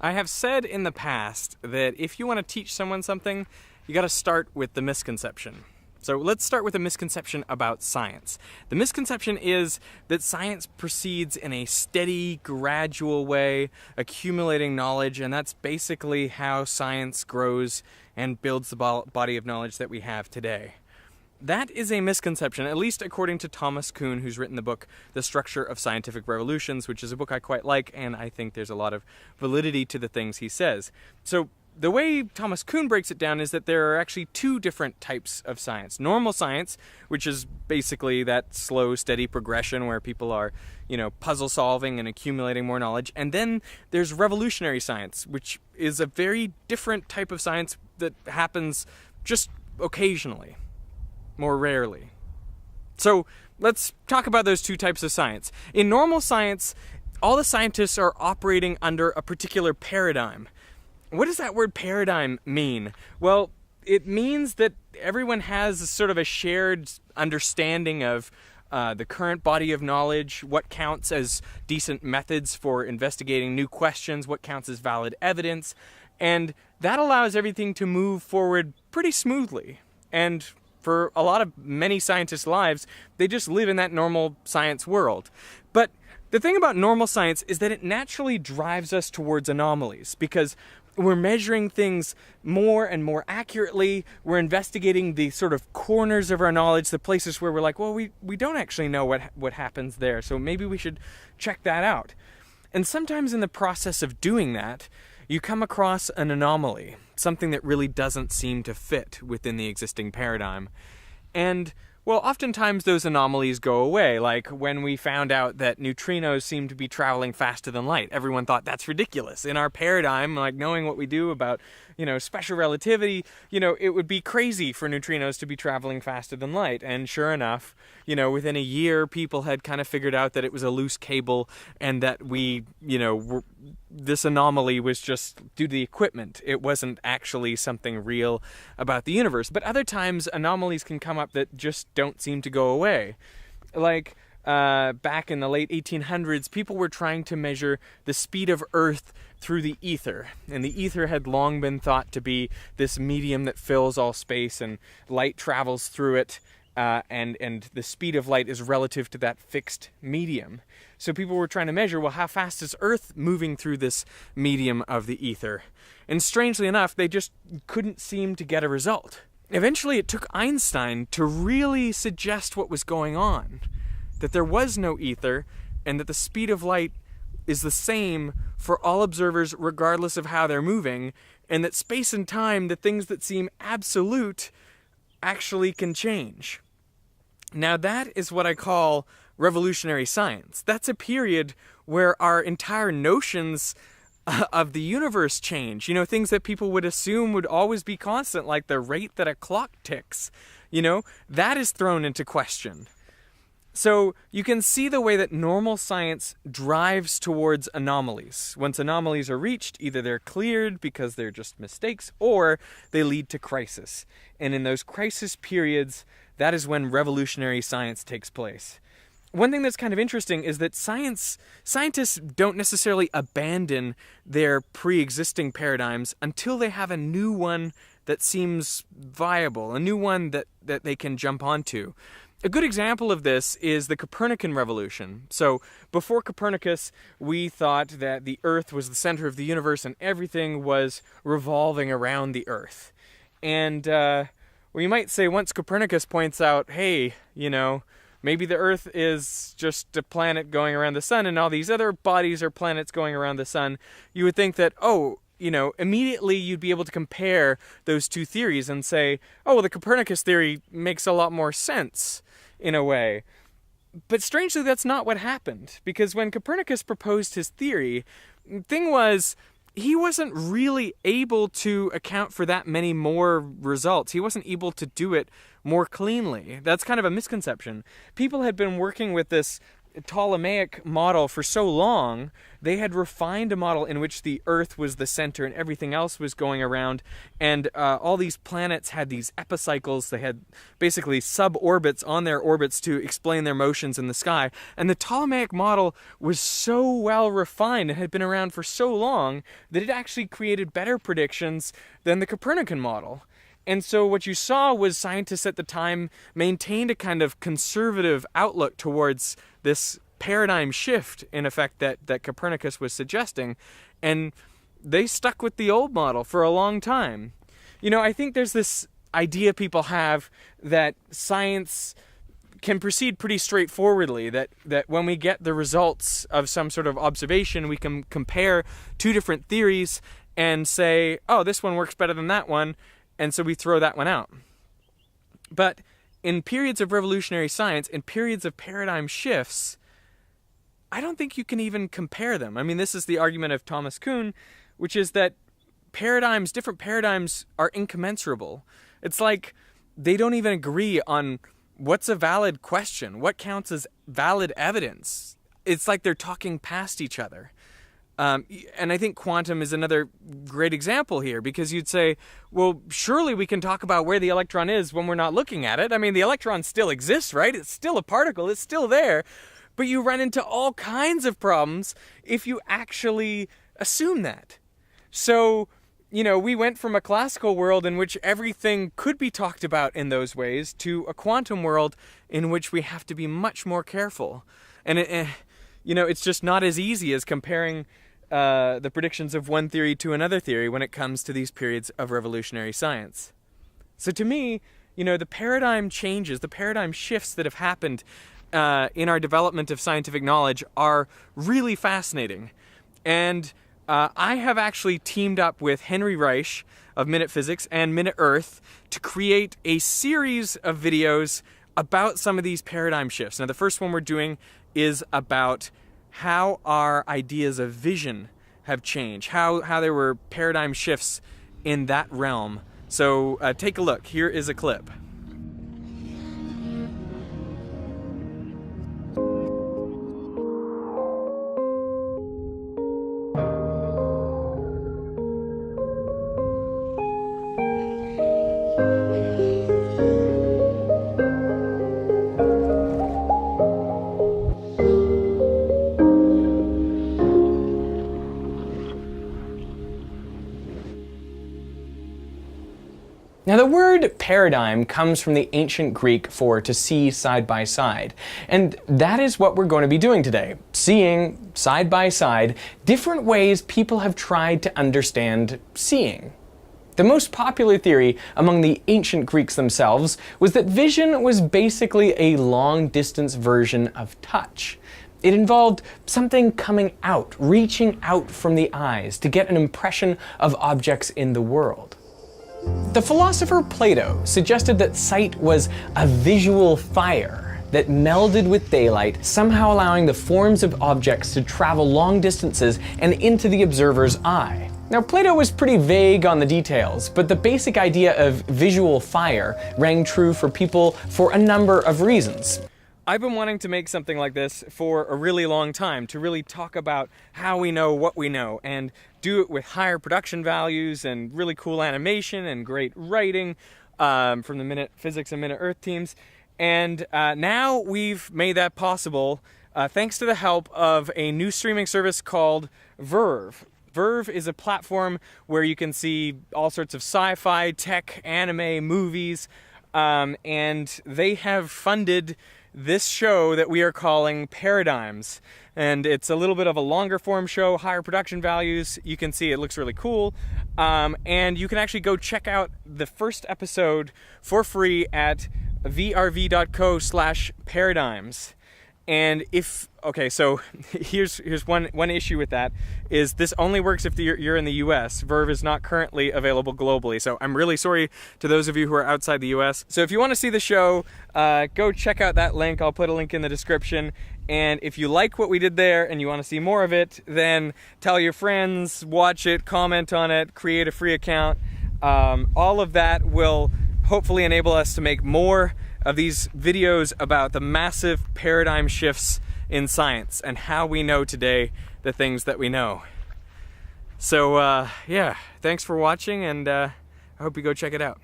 I have said in the past that if you want to teach someone something, you got to start with the misconception. So let's start with a misconception about science. The misconception is that science proceeds in a steady, gradual way, accumulating knowledge, and that's basically how science grows and builds the body of knowledge that we have today. That is a misconception, at least according to Thomas Kuhn, who's written the book The Structure of Scientific Revolutions, which is a book I quite like, and I think there's a lot of validity to the things he says. So the way Thomas Kuhn breaks it down is that there are actually two different types of science. Normal science, which is basically that slow, steady progression where people are, puzzle solving and accumulating more knowledge. And then there's revolutionary science, which is a very different type of science that happens just occasionally, more rarely. So let's talk about those two types of science. In normal science, all the scientists are operating under a particular paradigm. What does that word paradigm mean? Well, it means that everyone has sort of a shared understanding of the current body of knowledge, what counts as decent methods for investigating new questions, what counts as valid evidence, and that allows everything to move forward pretty smoothly. And for many scientists' lives, they just live in that normal science world. But the thing about normal science is that it naturally drives us towards anomalies, because we're measuring things more and more accurately. We're investigating the sort of corners of our knowledge, the places where we're like, well, we don't actually know what happens there, so maybe we should check that out. And sometimes in the process of doing that, you come across an anomaly, something that really doesn't seem to fit within the existing paradigm. And, well, oftentimes those anomalies go away, like when we found out that neutrinos seem to be traveling faster than light. Everyone thought that's ridiculous. In our paradigm, like knowing what we do about, special relativity, it would be crazy for neutrinos to be traveling faster than light. And sure enough, within a year, people had kind of figured out that it was a loose cable and that this anomaly was just due to the equipment. It wasn't actually something real about the universe. But other times, anomalies can come up that just don't seem to go away. Like back in the late 1800s, people were trying to measure the speed of Earth through the ether. And the ether had long been thought to be this medium that fills all space and light travels through it. And the speed of light is relative to that fixed medium. So people were trying to measure, well, how fast is Earth moving through this medium of the ether? And strangely enough, they just couldn't seem to get a result. Eventually, it took Einstein to really suggest what was going on, that there was no ether, and that the speed of light is the same for all observers regardless of how they're moving, and that space and time, the things that seem absolute, actually can change. Now that is what I call revolutionary science. That's a period where our entire notions of the universe change. Things that people would assume would always be constant, like the rate that a clock ticks. That is thrown into question. So you can see the way that normal science drives towards anomalies. Once anomalies are reached, either they're cleared because they're just mistakes, or they lead to crisis. And in those crisis periods, that is when revolutionary science takes place. One thing that's kind of interesting is that scientists don't necessarily abandon their pre-existing paradigms until they have a new one that seems viable, a new one that they can jump onto. A good example of this is the Copernican revolution. So before Copernicus, we thought that the Earth was the center of the universe and everything was revolving around the Earth. And you might say once Copernicus points out, hey, maybe the Earth is just a planet going around the sun and all these other bodies are planets going around the sun, you would think that, immediately you'd be able to compare those two theories and say, oh, well, the Copernicus theory makes a lot more sense in a way. But strangely, that's not what happened, because when Copernicus proposed his theory, the thing was, he wasn't really able to account for that many more results. He wasn't able to do it more cleanly. That's kind of a misconception. People had been working with this Ptolemaic model for so long. They had refined a model in which the Earth was the center and everything else was going around, and all these planets had these epicycles. They had basically suborbits on their orbits to explain their motions in the sky. And the Ptolemaic model was so well refined and had been around for so long that it actually created better predictions than the Copernican model. And so what you saw was scientists at the time maintained a kind of conservative outlook towards this paradigm shift, in effect, that Copernicus was suggesting, and they stuck with the old model for a long time. You know, I think there's this idea people have that science can proceed pretty straightforwardly, that when we get the results of some sort of observation, we can compare two different theories and say, oh, this one works better than that one, and so we throw that one out. But in periods of revolutionary science, in periods of paradigm shifts, I don't think you can even compare them. I mean, this is the argument of Thomas Kuhn, which is that different paradigms are incommensurable. It's like they don't even agree on what's a valid question, what counts as valid evidence. It's like they're talking past each other. And I think quantum is another great example here, because you'd say, well, surely we can talk about where the electron is when we're not looking at it. I mean, the electron still exists, right? It's still a particle. It's still there. But you run into all kinds of problems if you actually assume that. So, you know, we went from a classical world in which everything could be talked about in those ways to a quantum world in which we have to be much more careful. And, it's just not as easy as comparing the predictions of one theory to another theory when it comes to these periods of revolutionary science. So to me, the paradigm changes, the paradigm shifts that have happened in our development of scientific knowledge are really fascinating. And I have actually teamed up with Henry Reich of Minute Physics and Minute Earth to create a series of videos about some of these paradigm shifts. Now, the first one we're doing is about how our ideas of vision have changed, how there were paradigm shifts in that realm. So take a look. Here is a clip. Now, the word paradigm comes from the ancient Greek for to see side by side, and that is what we're going to be doing today, seeing side by side different ways people have tried to understand seeing. The most popular theory among the ancient Greeks themselves was that vision was basically a long-distance version of touch. It involved something coming out, reaching out from the eyes to get an impression of objects in the world. The philosopher Plato suggested that sight was a visual fire that melded with daylight, somehow allowing the forms of objects to travel long distances and into the observer's eye. Now, Plato was pretty vague on the details, but the basic idea of visual fire rang true for people for a number of reasons. I've been wanting to make something like this for a really long time, to really talk about how we know what we know, and do it with higher production values and really cool animation and great writing from the Minute Physics and Minute Earth teams. And now we've made that possible thanks to the help of a new streaming service called Verve. Verve is a platform where you can see all sorts of sci-fi, tech, anime, movies, and they have funded this show that we are calling Paradigms. And it's a little bit of a longer form show, higher production values. You can see it looks really cool. And you can actually go check out the first episode for free at vrv.co/paradigms. And so here's one issue with that, is this only works if you're in the US. Verve is not currently available globally, so I'm really sorry to those of you who are outside the US. So if you want to see the show, go check out that link. I'll put a link in the description. And if you like what we did there and you want to see more of it, then tell your friends, watch it, comment on it, create a free account. All of that will hopefully enable us to make more of these videos about the massive paradigm shifts in science and how we know today the things that we know. So yeah, thanks for watching, and I hope you go check it out.